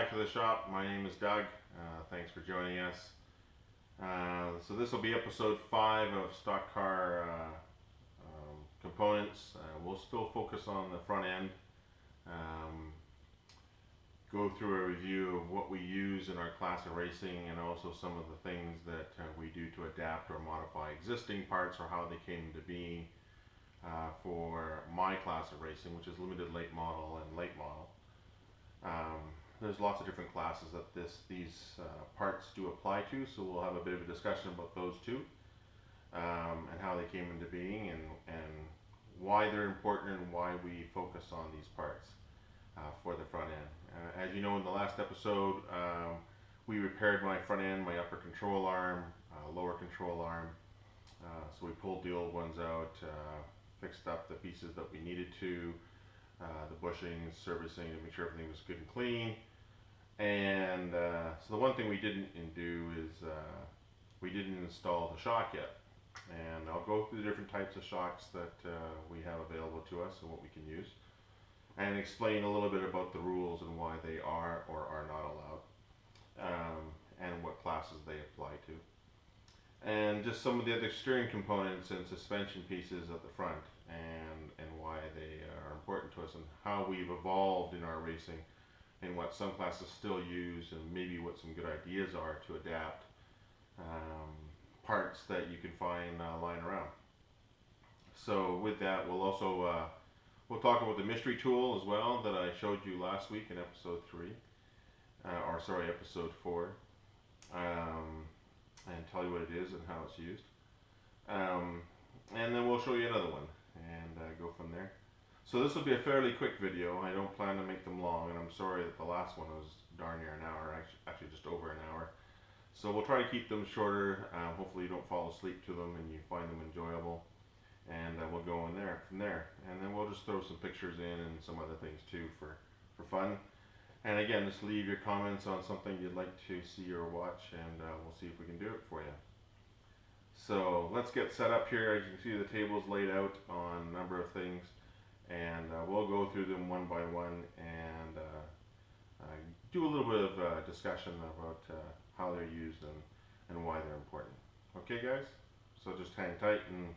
back to the shop. My name is Doug. Thanks for joining us. So this will be episode 5 of stock car components. We'll still focus on the front end. Go through a review of what we use in our class of racing and also some of the things that we do to adapt or modify existing parts or how they came into being for my class of racing, which is limited late model and late model. There's lots of different classes that these parts do apply to, so we'll have a bit of a discussion about those two and how they came into being and why they're important and why we focus on these parts for the front end. As you know, in the last episode, we repaired my front end, my upper control arm, lower control arm. So we pulled the old ones out, fixed up the pieces that we needed to, the bushings, servicing to make sure everything was good and clean. And so the one thing we didn't do is we didn't install the shock yet. And I'll go through the different types of shocks that we have available to us and what we can use, and explain a little bit about the rules and why they are or are not allowed, and what classes they apply to, and just some of the other steering components and suspension pieces at the front, and why they are important to us, and how we've evolved in our racing, and what some classes still use, and maybe what some good ideas are to adapt parts that you can find lying around. So with that, we'll also we'll talk about the mystery tool as well that I showed you last week in episode 3, or sorry, episode 4, and tell you what it is and how it's used. And then we'll show you another one and go from there. So this will be a fairly quick video. I don't plan to make them long, and I'm sorry that the last one was darn near an hour, actually just over an hour. So we'll try to keep them shorter. Hopefully you don't fall asleep to them and you find them enjoyable. And we'll go in there from there. And then we'll just throw some pictures in and some other things too for fun. And again, just leave your comments on something you'd like to see or watch, and we'll see if we can do it for you. So let's get set up here. As you can see, the table's laid out on a number of things, and we'll go through them one by one and do a little bit of discussion about how they're used and why they're important. Okay guys, so just hang tight and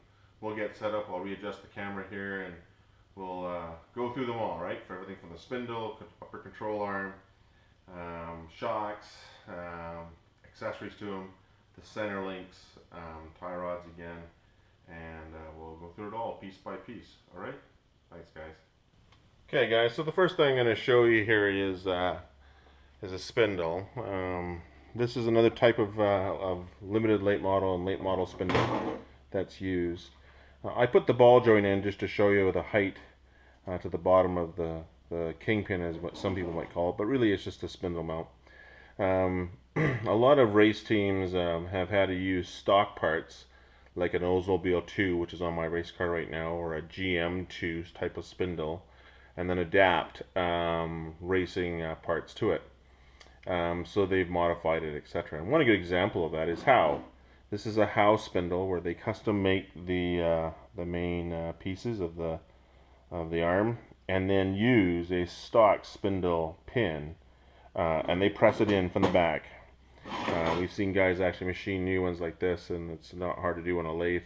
we'll get set up. I'll readjust the camera here and we'll go through them all, right? For everything from the spindle, upper control arm, shocks, accessories to them, the center links, tie rods again, and we'll go through it all piece by piece. All right? Thanks, guys. Okay, guys. So the first thing I'm going to show you here is a spindle. This is another type of limited late model and late model spindle that's used. I put the ball joint in just to show you the height to the bottom of the kingpin, is what some people might call it, but really it's just a spindle mount. A lot of race teams have had to use stock parts like an Oldsmobile 2, which is on my race car right now, or a GM2 type of spindle, and then adapt racing parts to it. So they've modified it, etc. And one good example of that is Howe. This is a Howe spindle where they custom make the main pieces of the arm, and then use a stock spindle pin, and they press it in from the back. We've seen guys actually machine new ones like this, and it's not hard to do on a lathe.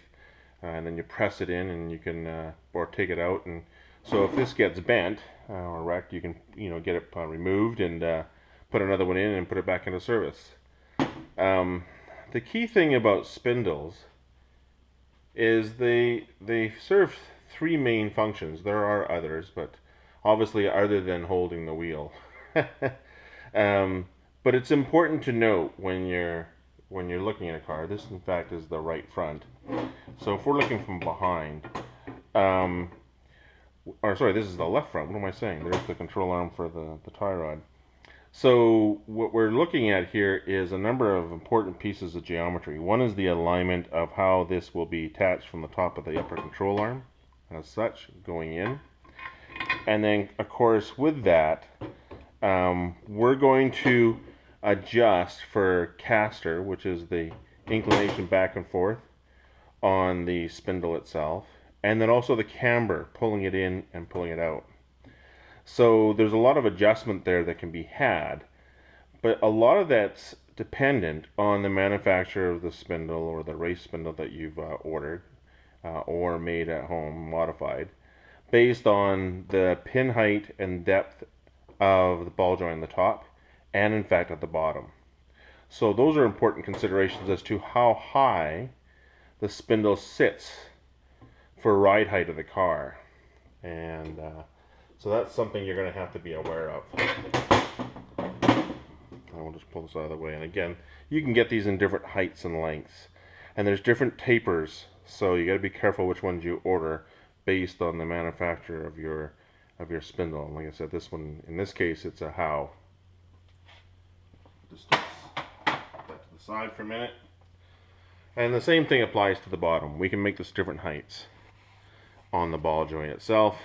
And then you press it in, and you can or take it out. And so if this gets bent or wrecked, you can get it removed and put another one in and put it back into service. The key thing about spindles is they serve 3 main functions. There are others, but obviously other than holding the wheel. But it's important to note when you're looking at a car. This, in fact, is the right front. So if we're looking from behind, or sorry, this is the left front. What am I saying? There's the control arm for the tie rod. So what we're looking at here is a number of important pieces of geometry. One is the alignment of how this will be attached from the top of the upper control arm, as such, going in. And then, of course, with that, we're going to adjust for caster, which is the inclination back and forth on the spindle itself, and then also the camber, pulling it in and pulling it out. So there's a lot of adjustment there that can be had. But a lot of that's dependent on the manufacturer of the spindle or the race spindle that you've ordered or made at home, modified, based on the pin height and depth of the ball joint on the top and in fact at the bottom. So those are important considerations as to how high the spindle sits for ride height of the car. And so that's something you're going to have to be aware of. I will just pull this out of the way. And again, you can get these in different heights and lengths. And there's different tapers, so you got to be careful which ones you order based on the manufacturer of your spindle. And like I said, this one, in this case, it's a Howe. Just put that to the side for a minute. And the same thing applies to the bottom. We can make this different heights on the ball joint itself.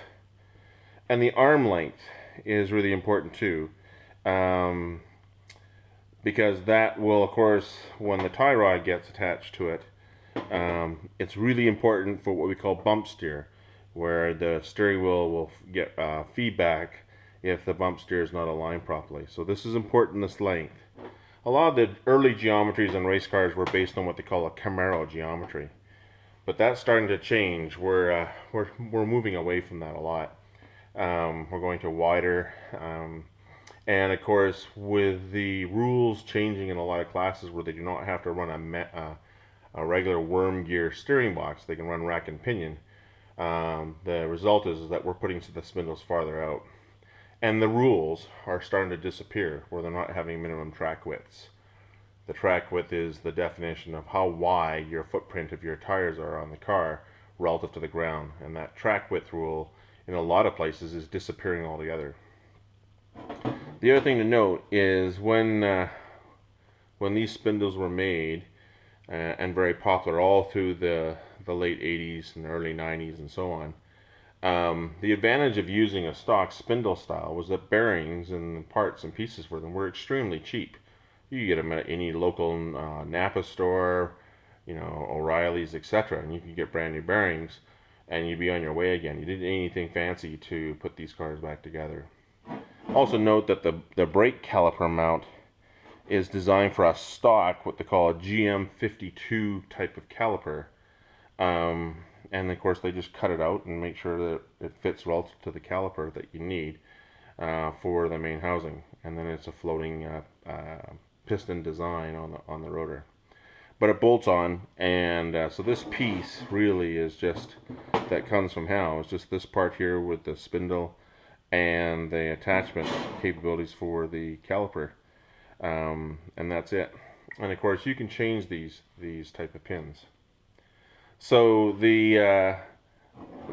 And the arm length is really important too. Because that will, of course, when the tie rod gets attached to it, it's really important for what we call bump steer, where the steering wheel will get feedback if the bump steer is not aligned properly. So this is important, this length. A lot of the early geometries on race cars were based on what they call a Camaro geometry, but that's starting to change. We're moving away from that a lot. We're going to wider. And of course, with the rules changing in a lot of classes where they do not have to run a regular worm gear steering box, they can run rack and pinion. The result is that we're putting the spindles farther out. And the rules are starting to disappear where they're not having minimum track widths. The track width is the definition of how wide your footprint of your tires are on the car relative to the ground. And that track width rule in a lot of places is disappearing altogether. The other thing to note is when these spindles were made and very popular all through the late 80s and early 90s and so on, the advantage of using a stock spindle style was that bearings and parts and pieces for them were extremely cheap. You could get them at any local Napa store, you know, O'Reilly's, etc., and you could get brand new bearings and you'd be on your way again. You didn't need anything fancy to put these cars back together. Also note that the brake caliper mount is designed for a stock, what they call a GM52 type of caliper. And of course they just cut it out and make sure that it fits relative to the caliper that you need for the main housing. And then it's a floating piston design on the rotor. But it bolts on, and so this piece really is just, that comes from Howe, it's just this part here with the spindle and the attachment capabilities for the caliper, and that's it. And of course you can change these type of pins. So the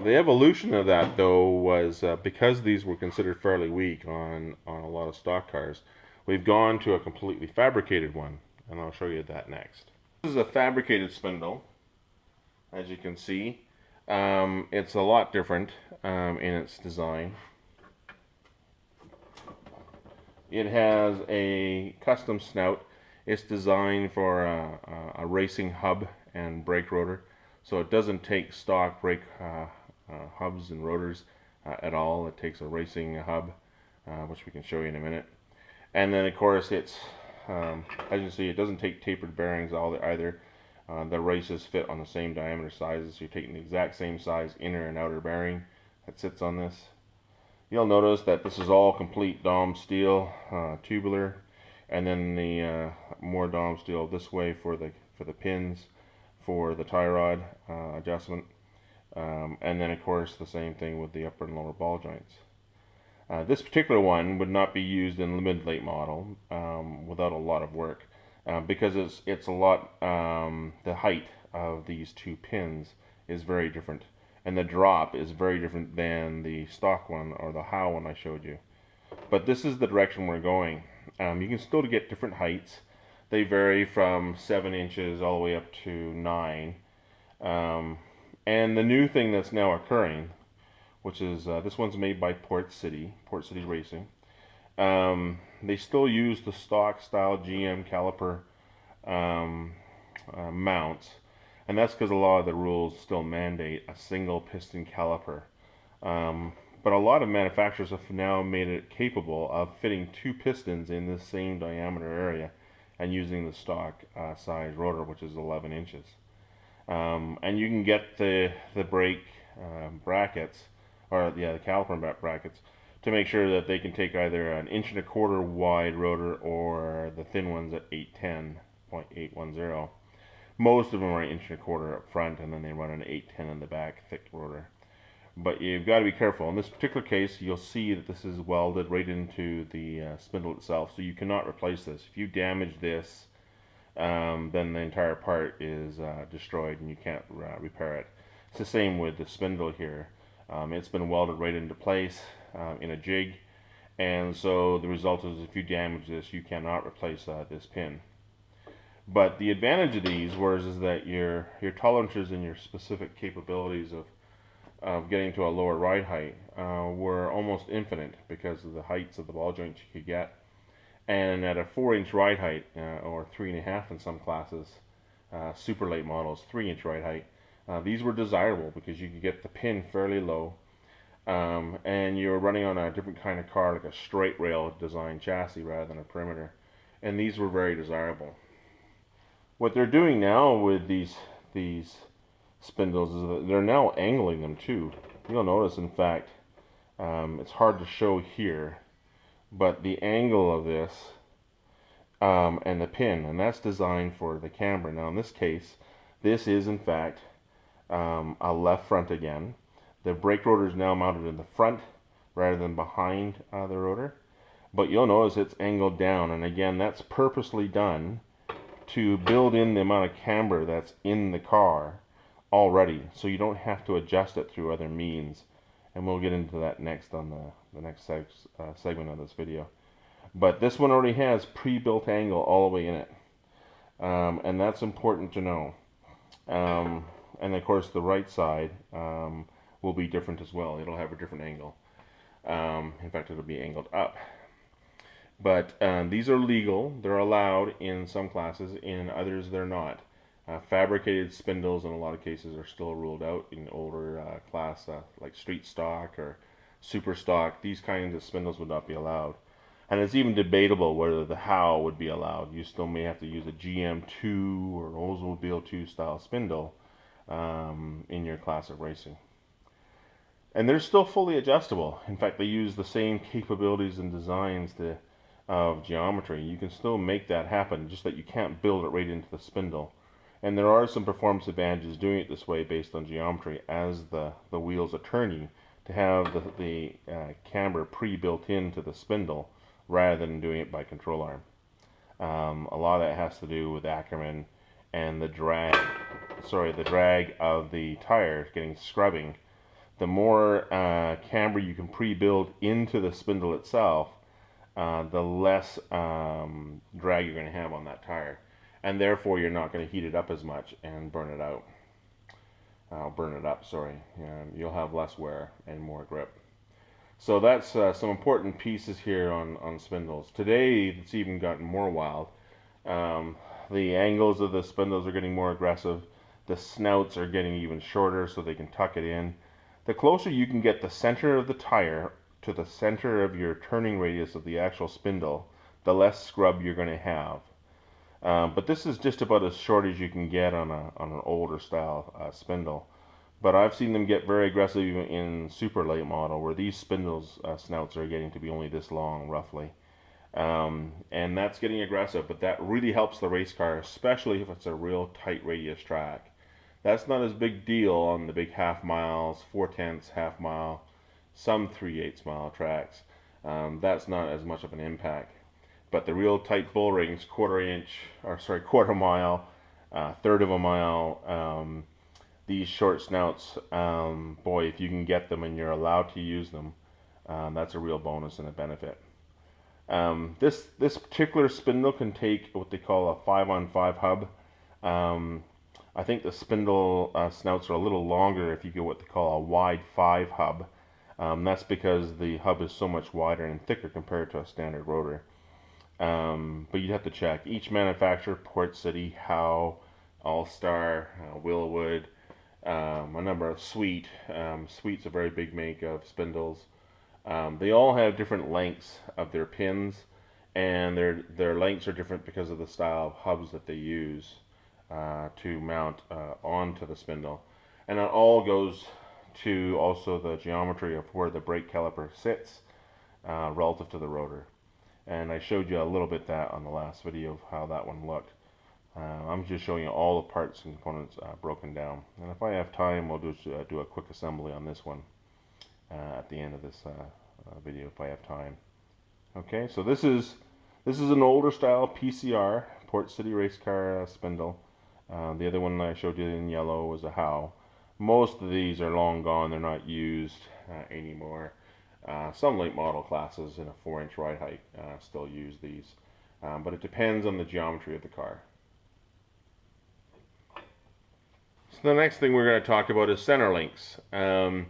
evolution of that though was because these were considered fairly weak on a lot of stock cars, we've gone to a completely fabricated one, and I'll show you that next. This is a fabricated spindle, as you can see. It's a lot different in its design. It has a custom snout. It's designed for a racing hub and brake rotor, so it doesn't take stock brake hubs and rotors at all. It takes a racing hub, which we can show you in a minute. And then of course it's, as you can see, it doesn't take tapered bearings either. The races fit on the same diameter sizes, so you're taking the exact same size inner and outer bearing that sits on this. You'll notice that this is all complete Dom steel, tubular, and then the more Dom steel this way for the pins, for the tie rod adjustment, and then of course the same thing with the upper and lower ball joints. This particular one would not be used in the mid-late model without a lot of work, because it's a lot, the height of these two pins is very different, and the drop is very different than the stock one or the Howe one I showed you. But this is the direction we're going. You can still get different heights. They vary from 7 inches all the way up to 9. And the new thing that's now occurring, which is this one's made by Port City Racing. They still use the stock style GM caliper mounts, and that's because a lot of the rules still mandate a single piston caliper. But a lot of manufacturers have now made it capable of fitting two pistons in the same diameter area and using the stock size rotor, which is 11 inches. And you can get the brake brackets, or yeah, the caliper brackets, to make sure that they can take either an 1.25 inch wide rotor or the thin ones at 810.810. Most of them are 1.25 inch up front, and then they run an 810 in the back, thick rotor. But you've got to be careful. In this particular case, you'll see that this is welded right into the spindle itself, so you cannot replace this. If you damage this, then the entire part is destroyed and you can't repair it. It's the same with the spindle here. It's been welded right into place in a jig, and so the result is if you damage this, you cannot replace this pin. But the advantage of these is that your tolerances and your specific capabilities of getting to a lower ride height were almost infinite because of the heights of the ball joints you could get. And at a 4-inch ride height, or 3.5 in some classes, super late models, 3-inch ride height, these were desirable because you could get the pin fairly low, and you were running on a different kind of car, like a straight rail design chassis rather than a perimeter. And these were very desirable. What they're doing now with these spindles is that they're now angling them too. You'll notice, in fact, it's hard to show here, but the angle of this and the pin, and that's designed for the camber. Now in this case, this is in fact a left front again. The brake rotor is now mounted in the front rather than behind the rotor, but you'll notice it's angled down, and again that's purposely done to build in the amount of camber that's in the car already, so you don't have to adjust it through other means. And we'll get into that next on the next segment of this video. But this one already has pre-built angle all the way in it, and that's important to know. And of course the right side will be different as well. It'll have a different angle. In fact, it'll be angled up. But these are legal. They're allowed in some classes. In others, they're not. Fabricated spindles, in a lot of cases, are still ruled out in older class, like street stock or super stock. These kinds of spindles would not be allowed. And it's even debatable whether the Howe would be allowed. You still may have to use a GM2 or Oldsmobile 2 style spindle in your class of racing. And they're still fully adjustable. In fact, they use the same capabilities and designs of geometry. You can still make that happen, just that you can't build it right into the spindle. And there are some performance advantages doing it this way based on geometry as the wheels are turning, to have the camber pre-built into the spindle rather than doing it by control arm. A lot of that has to do with Ackerman and the drag of the tire getting scrubbing. The more camber you can pre-build into the spindle itself, the less drag you're going to have on that tire, and therefore you're not going to heat it up as much and burn it out. Burn it up, sorry. You'll have less wear and more grip. So that's some important pieces here on spindles. Today it's even gotten more wild. The angles of the spindles are getting more aggressive. The snouts are getting even shorter so they can tuck it in. The closer you can get the center of the tire to the center of your turning radius of the actual spindle, the less scrub you're going to have. But this is just about as short as you can get on an older style spindle. But I've seen them get very aggressive even in super late model, where these spindles snouts are getting to be only this long roughly. And that's getting aggressive, but that really helps the race car, especially if it's a real tight radius track. That's not as big deal on the big half miles, 4/10, half mile, some 3/8 mile tracks. That's not as much of an impact. But the real tight bull rings, quarter mile, third of a mile, these short snouts, boy, if you can get them and you're allowed to use them, that's a real bonus and a benefit. This particular spindle can take what they call a 5-on-5 hub. I think the spindle snouts are a little longer if you get what they call a wide 5 hub. That's because the hub is so much wider and thicker compared to a standard rotor. But you'd have to check. Each manufacturer, Port City, Howe, All-Star, Willowwood, a number of Sweet. Sweet's a very big make of spindles. They all have different lengths of their pins, and their lengths are different because of the style of hubs that they use to mount onto the spindle. And it all goes to also the geometry of where the brake caliper sits relative to the rotor. And I showed you a little bit that on the last video of how that one looked. I'm just showing you all the parts and components broken down. And if I have time, we'll just do a quick assembly on this one at the end of this video if I have time. Okay, so this is an older style PCR, Port City Race Car Spindle. The other one I showed you in yellow was a Howe. Most of these are long gone, they're not used anymore. Some late model classes in a 4-inch ride height still use these, but it depends on the geometry of the car. So the next thing we're going to talk about is center links. A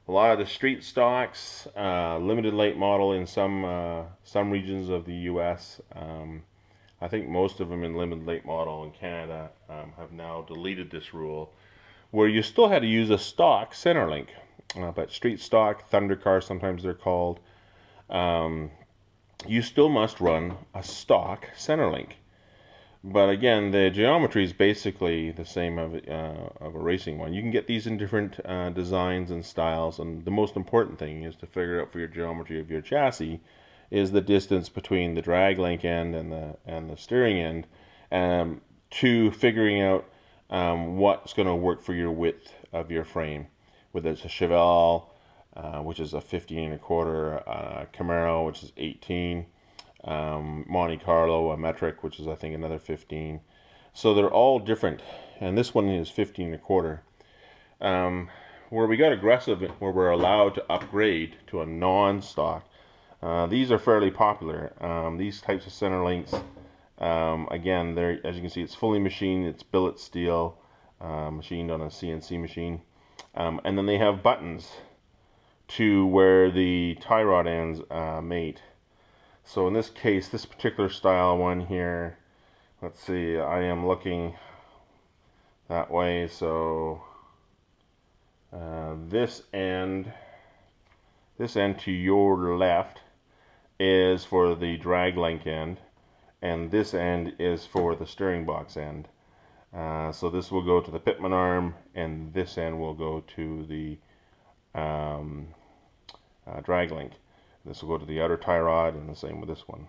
lot of the street stocks, limited late model in some regions of the U.S. I think most of them in limited late model in Canada have now deleted this rule, where you still had to use a stock center link. But street stock, thunder car sometimes they're called, you still must run a stock center link. But again, the geometry is basically the same of a racing one. You can get these in different designs and styles, and the most important thing is to figure out for your geometry of your chassis is the distance between the drag link end and the steering end, to figuring out what's going to work for your width of your frame. Whether it's a Chevelle, which is a 15 1/4, Camaro, which is 18, Monte Carlo, a metric, which is I think another 15. So they're all different, and this one is 15 1/4. Where we got aggressive, where we're allowed to upgrade to a non-stock, these are fairly popular. These types of center links, again, they're, as you can see, it's fully machined, it's billet steel, machined on a CNC machine. And then they have buttons to where the tie rod ends mate. So in this case, this particular style one here, let's see, I am looking that way, so this end to your left is for the drag link end, and this end is for the steering box end. So this will go to the pitman arm, and this end will go to the drag link. This will go to the outer tie rod, and the same with this one.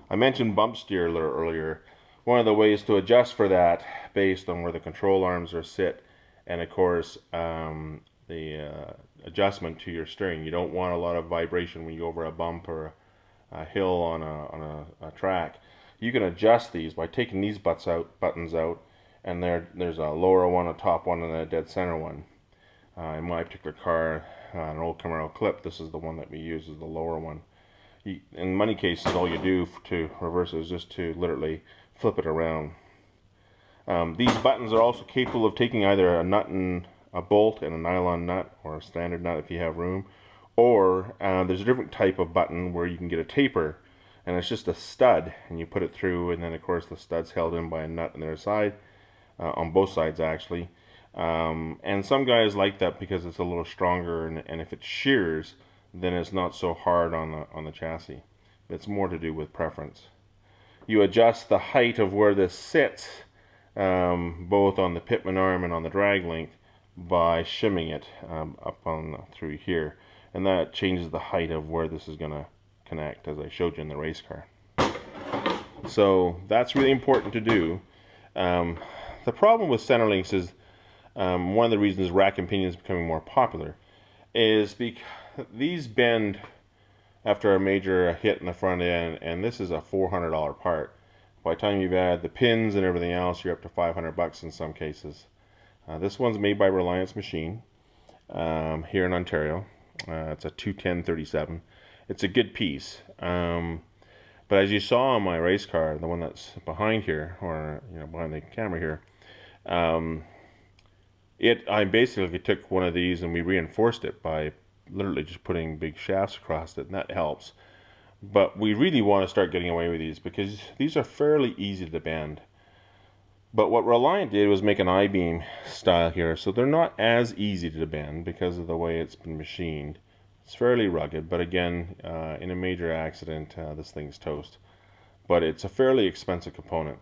I mentioned bump steer earlier. One of the ways to adjust for that, based on where the control arms are sit, and of course the adjustment to your steering. You don't want a lot of vibration when you go over a bump or a hill on a track. You can adjust these by taking these buttons out, and there's a lower one, a top one, and a dead center one. In my particular car, an old Camaro Clip, this is the one that we use, is the lower one. In many cases, all you do to reverse it is just to literally flip it around. These buttons are also capable of taking either a nut and a bolt and a nylon nut, or a standard nut if you have room, or there's a different type of button where you can get a taper, and it's just a stud, and you put it through, and then of course the stud's held in by a nut on the other side, on both sides actually. And some guys like that because it's a little stronger, and if it shears, then it's not so hard on the chassis. It's more to do with preference. You adjust the height of where this sits, both on the pitman arm and on the drag link, by shimming it up through here, and that changes the height of where this is going to connect, as I showed you in the race car. So that's really important to do. The problem with center links is, one of the reasons rack and pinion is becoming more popular is because these bend after a major hit in the front end, and this is a $400 part. By the time you've added the pins and everything else, you're up to $500 in some cases. This one's made by Reliance Machine here in Ontario. It's a 210-37. It's a good piece. But as you saw on my race car, the one that's behind here, or behind the camera here, I basically took one of these and we reinforced it by literally just putting big shafts across it, and that helps. But we really want to start getting away with these because these are fairly easy to bend. But what Reliant did was make an I-beam style here, so they're not as easy to bend because of the way it's been machined. It's fairly rugged, but again, in a major accident, this thing's toast. But it's a fairly expensive component.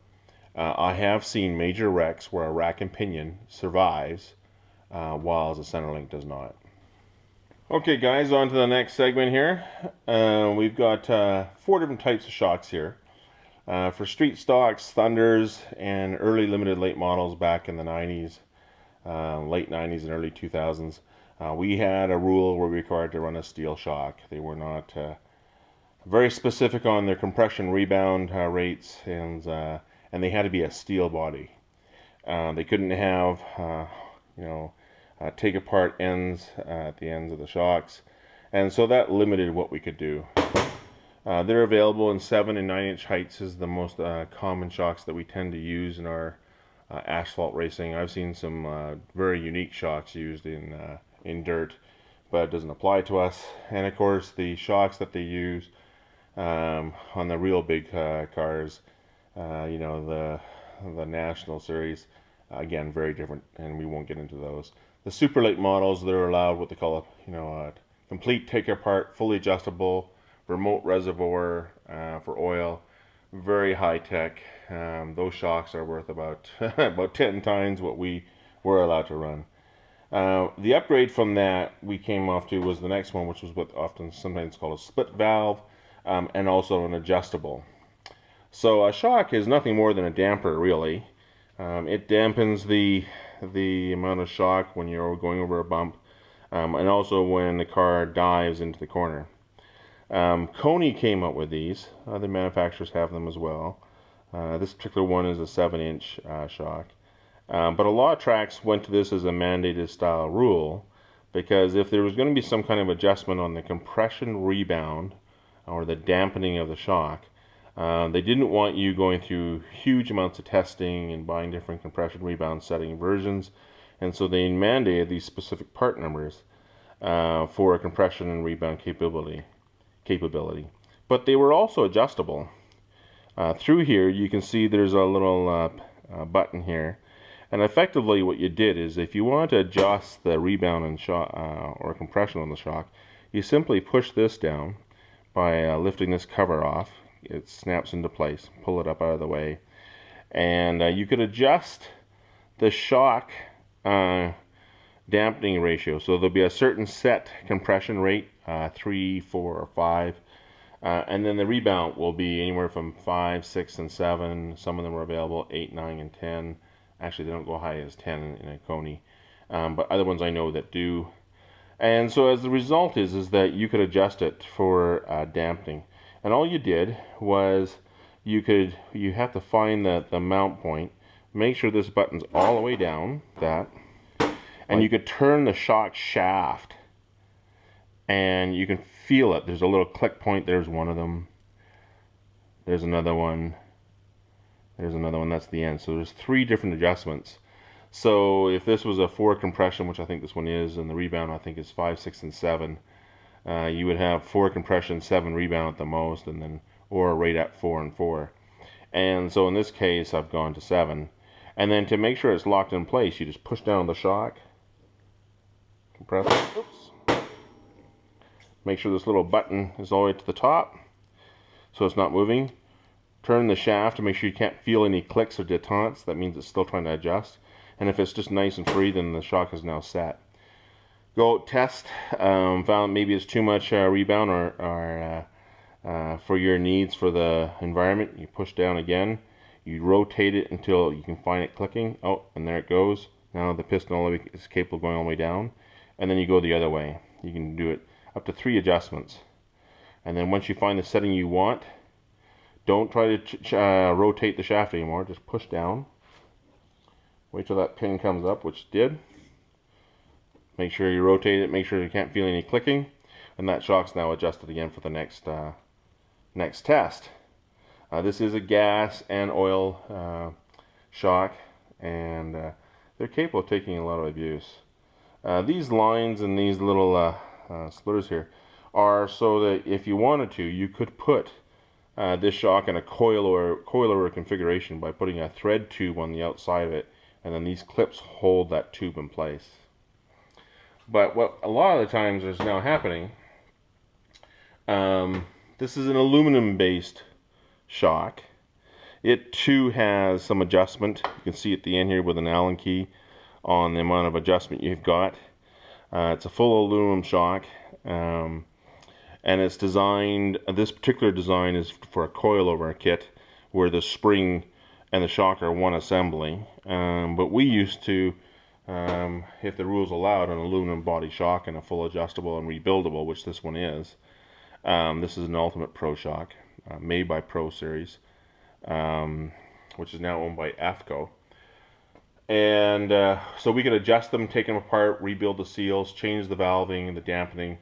I have seen major wrecks where a rack and pinion survives, while the center link does not. Okay guys, on to the next segment here. We've got 4 different types of shocks here. For street stocks, Thunders, and early limited late models back in the 90s, late 90s and early 2000s, we had a rule where we were required to run a steel shock. They were not very specific on their compression rebound rates, and they had to be a steel body. They couldn't have, take apart ends at the ends of the shocks, and so that limited what we could do. They're available in 7 and 9 inch heights is the most common shocks that we tend to use in our asphalt racing. I've seen some very unique shocks used in dirt, but it doesn't apply to us. And of course, the shocks that they use on the real big cars, the National Series, again, very different, and we won't get into those. The super late models, they're allowed what they call a complete take apart, fully adjustable, remote reservoir for oil, very high tech. Those shocks are worth about about 10 times what we were allowed to run. The upgrade from that we came off to was the next one, which was what often sometimes called a split valve, and also an adjustable. So a shock is nothing more than a damper, really. It dampens the amount of shock when you're going over a bump, and also when the car dives into the corner. Coney came up with these. Other manufacturers have them as well. This particular one is a 7-inch shock. But a lot of tracks went to this as a mandated style rule, because if there was going to be some kind of adjustment on the compression rebound or the dampening of the shock, they didn't want you going through huge amounts of testing and buying different compression rebound setting versions, and so they mandated these specific part numbers for a compression and rebound capability. But they were also adjustable. Through here you can see there's a little button here, and effectively what you did is if you want to adjust the rebound and shock or compression on the shock, you simply push this down by lifting this cover off. It snaps into place. Pull it up out of the way, and you could adjust the shock dampening ratio. So there'll be a certain set compression rate, 3, 4, or 5, and then the rebound will be anywhere from 5, 6, and 7. Some of them are available 8, 9, and 10. Actually, they don't go high as 10 in a Coney, but other ones I know that do. And so as the result is that you could adjust it for dampening. And all you did was you have to find the mount point, make sure this button's all the way down, and you could turn the shock shaft, and you can feel it. There's a little click point. There's one of them. There's another one. There's another one. That's the end. So there's 3 different adjustments. So if this was a 4 compression, which I think this one is, and the rebound I think is 5, 6, and 7, you would have 4 compression, 7 rebound at the most, and then or right at 4 and 4. And so in this case, I've gone to 7. And then to make sure it's locked in place, you just push down the shock, compress it. Oops. Make sure this little button is all the way to the top, so it's not moving. Turn the shaft to make sure you can't feel any clicks or detents. That means it's still trying to adjust. And if it's just nice and free, then the shock is now set. Go test. Found maybe it's too much rebound or for your needs for the environment. You push down again. You rotate it until you can find it clicking. Oh, and there it goes. Now the piston is capable of going all the way down. And then you go the other way. You can do it up to 3 adjustments. And then once you find the setting you want, don't try to rotate the shaft anymore. Just push down. Wait till that pin comes up, which it did. Make sure you rotate it. Make sure you can't feel any clicking. And that shock's now adjusted again for the next test. This is a gas and oil shock, and they're capable of taking a lot of abuse. These lines and these little splitters here are so that if you wanted to, you could put this shock in a coilover configuration by putting a thread tube on the outside of it, and then these clips hold that tube in place. But what a lot of the times is now happening, this is an aluminum based shock. It too has some adjustment. You can see at the end here with an Allen key on the amount of adjustment you've got. It's a full aluminum shock, and it's designed, this particular design is for a coilover kit where the spring and the shock are one assembly. But we used to, if the rules allowed, an aluminum body shock and a full adjustable and rebuildable, which this one is. This is an Ultimate Pro shock, made by Pro Series, which is now owned by AFCO. And so we could adjust them, take them apart, rebuild the seals, change the valving, the dampening,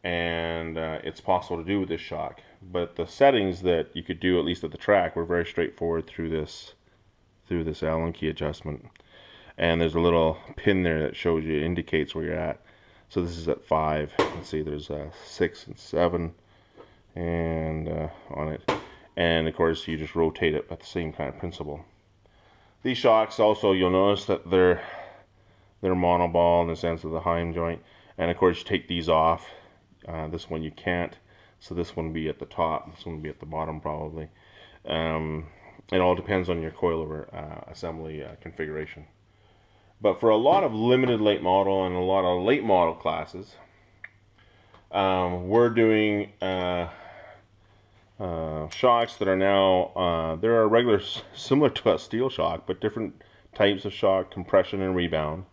and it's possible to do with this shock. But the settings that you could do, at least at the track, were very straightforward through this Allen key adjustment. And there's a little pin there that shows you, indicates where you're at. So this is at 5. Let's see, there's 6 and 7 and on it. And of course, you just rotate it at the same kind of principle. These shocks also, you'll notice that they're monoball in the sense of the Heim joint. And of course, you take these off. This one you can't. So this one will be at the top. This one will be at the bottom probably. It all depends on your coilover assembly configuration. But for a lot of limited late model and a lot of late model classes, we're doing shocks that are now, they're a regular, similar to a steel shock, but different types of shock, compression and rebound.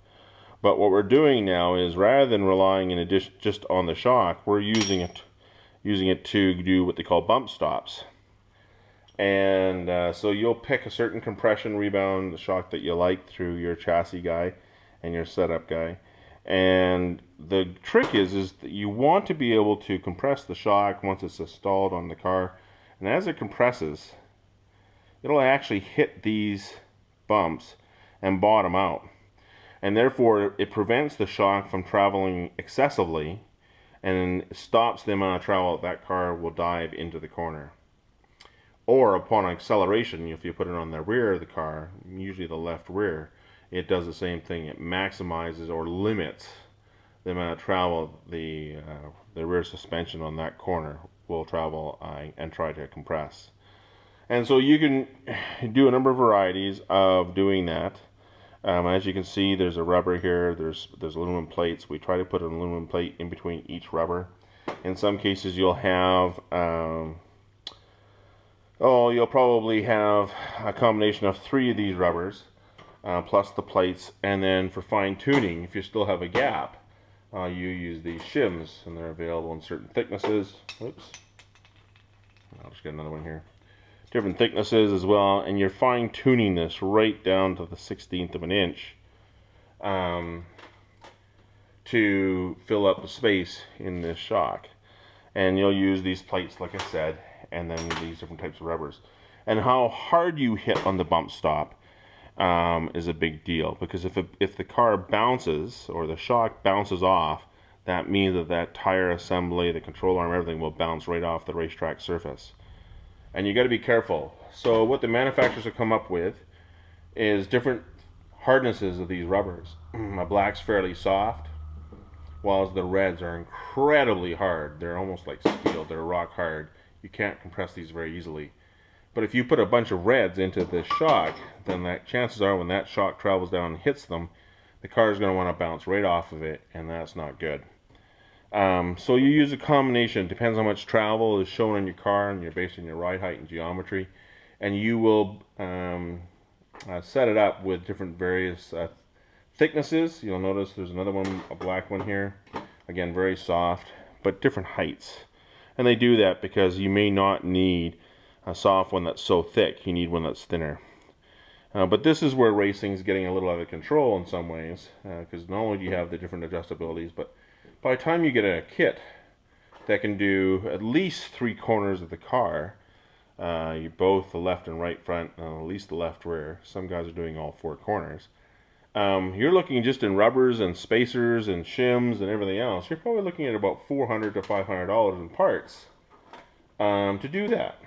But what we're doing now is, rather than relying in addition just on the shock, we're using it to do what they call bump stops. And so you'll pick a certain compression rebound, the shock that you like, through your chassis guy and your setup guy. And the trick is that you want to be able to compress the shock once it's installed on the car. And as it compresses, it'll actually hit these bumps and bottom out. And therefore, it prevents the shock from traveling excessively and stops the amount of travel that car will dive into the corner. Or upon acceleration, if you put it on the rear of the car, usually the left rear, it does the same thing. It maximizes or limits the amount of travel the rear suspension on that corner will travel and try to compress. And so you can do a number of varieties of doing that. As you can see, there's a rubber here. There's aluminum plates. We try to put an aluminum plate in between each rubber. In some cases, you'll have you'll probably have a combination of 3 of these rubbers, plus the plates. And then for fine tuning, if you still have a gap, you use these shims, and they're available in certain thicknesses. Oops. I'll just get another one here. Different thicknesses as well, and you're fine tuning this right down to the 1/16 of an inch to fill up the space in this shock. And you'll use these plates, like I said, and then these different types of rubbers. And how hard you hit on the bump stop is a big deal, because if the car bounces or the shock bounces off, that means that tire assembly, the control arm, everything will bounce right off the racetrack surface. And you got to be careful. So what the manufacturers have come up with is different hardnesses of these rubbers. A black's fairly soft, while the reds are incredibly hard. They're almost like steel. They're rock hard. You can't compress these very easily. But if you put a bunch of reds into this shock, then chances are when that shock travels down and hits them, the car is going to want to bounce right off of it, and that's not good. So you use a combination. Depends how much travel is shown on your car, and you're based on your ride height and geometry. And you will set it up with different various thicknesses. You'll notice there's another one, a black one here. Again, very soft, but different heights. And they do that because you may not need a soft one that's so thick. You need one that's thinner. But this is where racing is getting a little out of control in some ways, because not only do you have the different adjustabilities, but by the time you get a kit that can do at least 3 corners of the car, you both the left and right front, at least the left rear. Some guys are doing all 4 corners. You're looking just in rubbers and spacers and shims and everything else. You're probably looking at about $400 to $500 in parts to do that.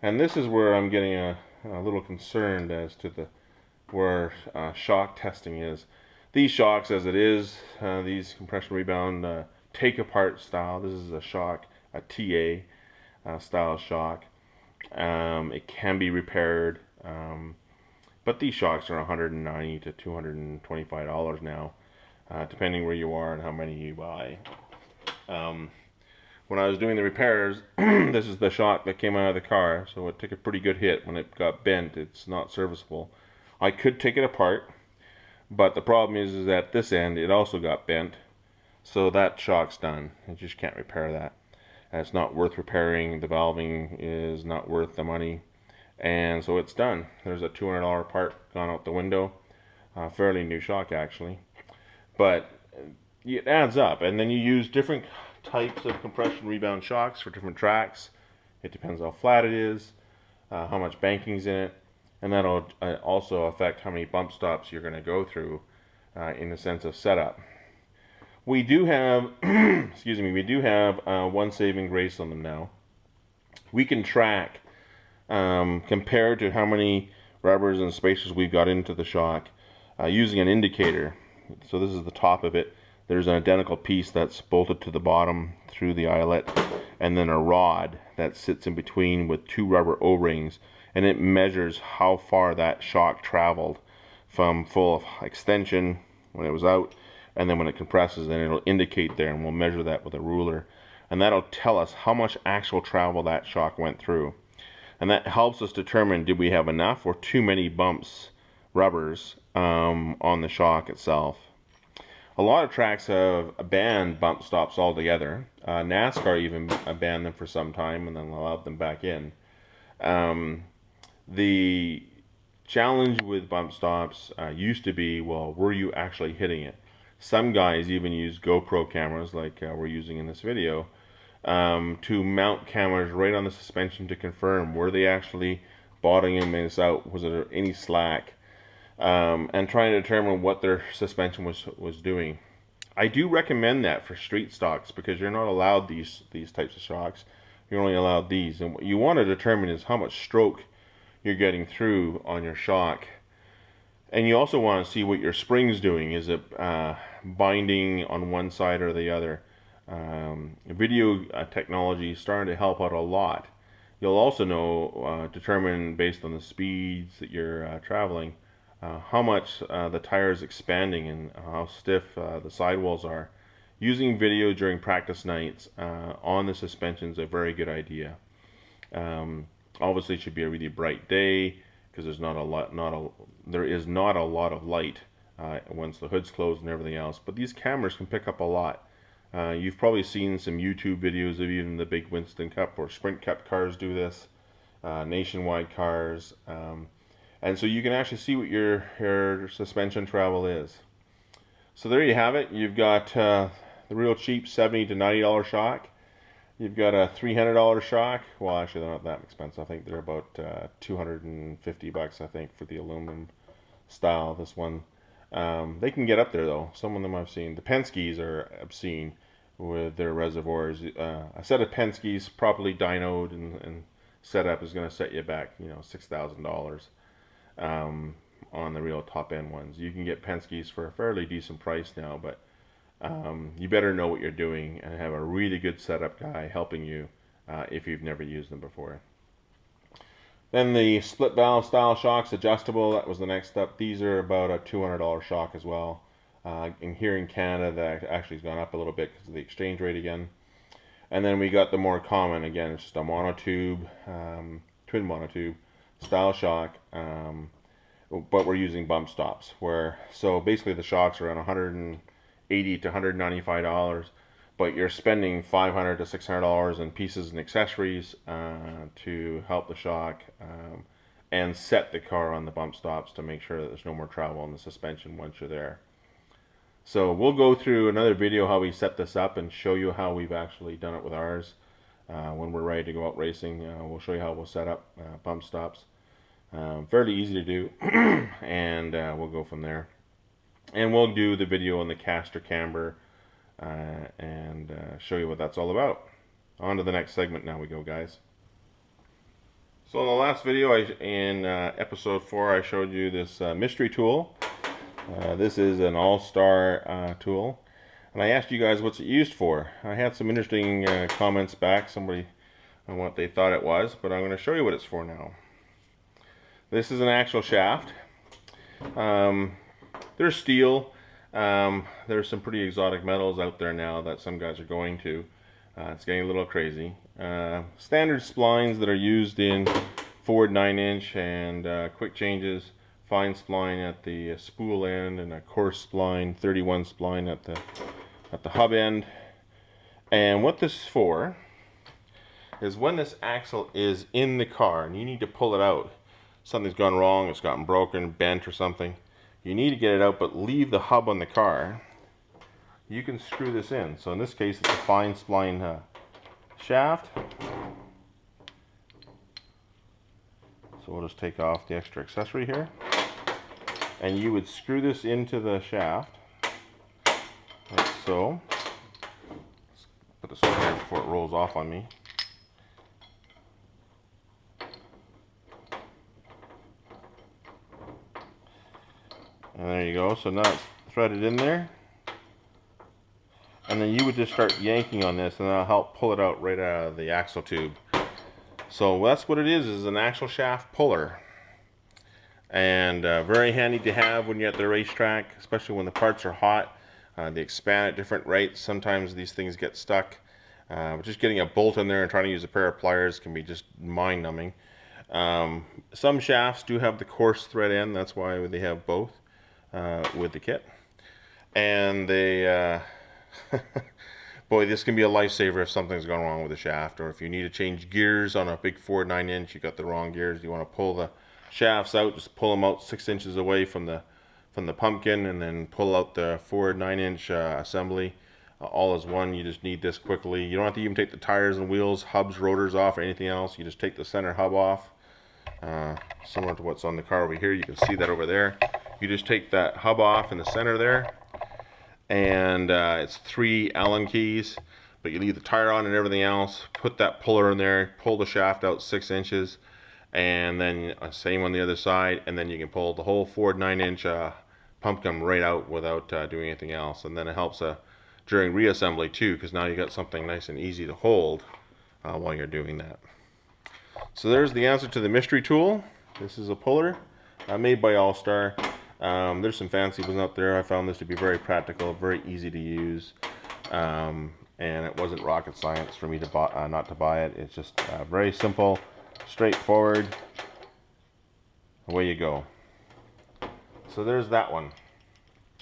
And this is where I'm getting a little concerned as to where shock testing is. These shocks, as it is, these compression rebound take apart style. This is a shock, a TA style shock. It can be repaired, but these shocks are $190 to $225 now, depending where you are and how many you buy. When I was doing the repairs, this is the shock that came out of the car, so it took a pretty good hit. When it got bent, it's not serviceable. I could take it apart, but the problem is at this end it also got bent, so that shock's done. You just can't repair that. And it's not worth repairing. The valving is not worth the money, and so it's done. There's a $200 part gone out the window. Fairly new shock actually, but it adds up. And then you use different types of compression rebound shocks for different tracks. It depends how flat it is, how much banking's in it, and that'll also affect how many bump stops you're going to go through in the sense of setup. We do have, excuse me, we do have one saving grace on them now. We can track compared to how many rubbers and spacers we've got into the shock using an indicator. So this is the top of it. There's an identical piece that's bolted to the bottom through the eyelet, and then a rod that sits in between with two rubber O-rings, and it measures how far that shock traveled from full of extension when it was out, and then when it compresses, then it'll indicate there, and we'll measure that with a ruler, and that'll tell us how much actual travel that shock went through. And that helps us determine, did we have enough or too many bumps, rubbers, on the shock itself. A lot of tracks have banned bump stops altogether. NASCAR even banned them for some time and then allowed them back in. The challenge with bump stops used to be, well, were you actually hitting it? Some guys even use GoPro cameras like we're using in this video to mount cameras right on the suspension to confirm, were they actually bottoming this out? Was there any slack? And trying to determine what their suspension was doing. I do recommend that for street stocks because you're not allowed these types of shocks. You're only allowed these, and what you want to determine is how much stroke you're getting through on your shock. And you also want to see what your spring's doing. Is it binding on one side or the other? Video technology is starting to help out a lot. You'll also know, determine based on the speeds that you're traveling, how much the tire is expanding and how stiff the sidewalls are. Using video during practice nights on the suspension is a very good idea. Obviously, it should be a really bright day because there is not a lot of light once the hood's closed and everything else. But these cameras can pick up a lot. You've probably seen some YouTube videos of even the big Winston Cup or Sprint Cup cars do this, nationwide cars. And so you can actually see what your suspension travel is. So there you have it. You've got the real cheap $70 to $90 shock. You've got a $300 shock. Well, actually, they're not that expensive. I think they're about $250, I think, for the aluminum style. This one, they can get up there though. Some of them I've seen. The Penske's are obscene with their reservoirs. A set of Penske's properly dynoed and set up is going to set you back, $6,000. On the real top end ones. You can get Penske's for a fairly decent price now, but you better know what you're doing and have a really good setup guy helping you if you've never used them before. Then the split valve style shocks, adjustable, that was the next step. These are about a $200 shock as well. And here in Canada, that actually has gone up a little bit because of the exchange rate again. And then we got the more common, again, it's just a monotube, twin monotube style shock, but we're using bump stops. So basically the shocks are around $180 to $195, but you're spending $500 to $600 in pieces and accessories to help the shock and set the car on the bump stops to make sure that there's no more travel in the suspension once you're there. So we'll go through another video how we set this up and show you how we've actually done it with ours. When we're ready to go out racing, we'll show you how we'll set up bump stops. Fairly easy to do, and we'll go from there. And we'll do the video on the caster camber and show you what that's all about. On to the next segment now we go, guys. So in the last video, in episode 4, I showed you this mystery tool. This is an all-star tool. And I asked you guys what's it used for. I had some interesting comments back, somebody on what they thought it was, but I'm going to show you what it's for now. This is an actual shaft. There's steel. There's some pretty exotic metals out there now that some guys are going to. It's getting a little crazy. Standard splines that are used in forward 9-inch and quick changes, fine spline at the spool end and a coarse spline, 31 spline at the hub end. And what this is for is when this axle is in the car and you need to pull it out, something's gone wrong, it's gotten broken, bent or something, you need to get it out but leave the hub on the car, you can screw this in. So in this case it's a fine spline shaft. So we'll just take off the extra accessory here. And you would screw this into the shaft, like so. Let's put this on here before it rolls off on me. And there you go. So now it's threaded in there. And then you would just start yanking on this and that'll help pull it out right out of the axle tube. So that's what it is an actual shaft puller. And very handy to have when you're at the racetrack, especially when the parts are hot. They expand at different rates. Sometimes these things get stuck. Just getting a bolt in there and trying to use a pair of pliers can be just mind-numbing. Some shafts do have the coarse thread end. That's why they have both with the kit. And they... boy, this can be a lifesaver if something's gone wrong with the shaft, or if you need to change gears on a big 4 9-inch, you got the wrong gears, you want to pull the shafts out, just pull them out 6 inches away from the pumpkin and then pull out the 4 9-inch assembly all as one. You just need this quickly. You don't have to even take the tires and wheels, hubs, rotors off or anything else. You just take the center hub off, similar to what's on the car over here. You can see that over there. You just take that hub off in the center there, and it's 3 Allen keys, but you leave the tire on and everything else, put that puller in there, pull the shaft out 6 inches, and then same on the other side, and then you can pull the whole 4 9-inch pumpkin right out without doing anything else. And then it helps during reassembly too, because now you got something nice and easy to hold while you're doing that. So there's the answer to the mystery tool. This is a puller made by All Star. There's some fancy ones out there. I found this to be very practical, very easy to use, and it wasn't rocket science for me to buy, not to buy it. It's just very simple, straightforward. Away you go. So there's that one.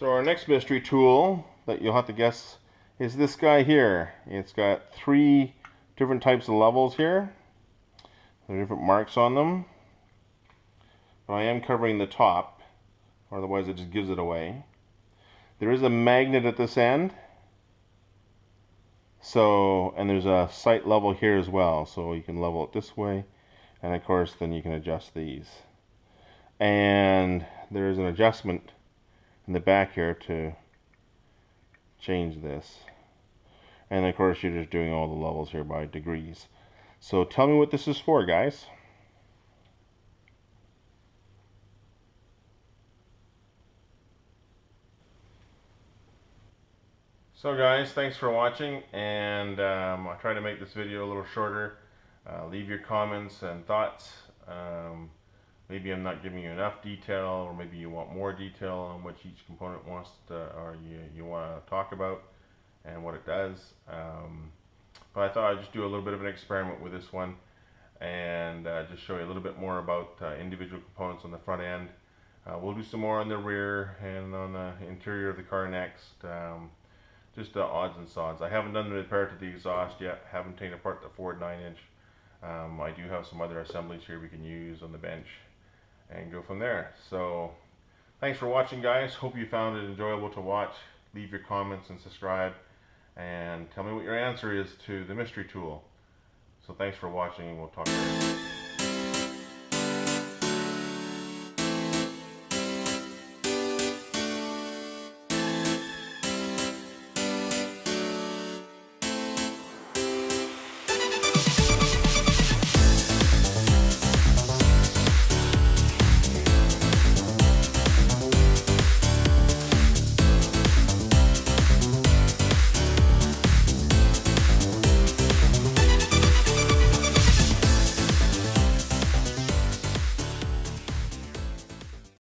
So our next mystery tool that you'll have to guess is this guy here. It's got 3 different types of levels here. There are different marks on them, but I am covering the top, or otherwise it just gives it away. There is a magnet at this end, so, and there's a sight level here as well, so you can level it this way, and of course then you can adjust these. And there is an adjustment in the back here to change this, and of course you're just doing all the levels here by degrees. So tell me what this is for, guys. So guys, thanks for watching, and I try to make this video a little shorter. Leave your comments and thoughts. Maybe I'm not giving you enough detail, or maybe you want more detail on what each component wants to, or you want to talk about and what it does. But I thought I'd just do a little bit of an experiment with this one and just show you a little bit more about individual components on the front end. We'll do some more on the rear and on the interior of the car next. Just odds and sods. I haven't done the repair to the exhaust yet, haven't taken apart the forward 9-inch. I do have some other assemblies here we can use on the bench and go from there. So thanks for watching, guys. Hope you found it enjoyable to watch. Leave your comments and subscribe, and tell me what your answer is to the mystery tool. So thanks for watching, and we'll talk later.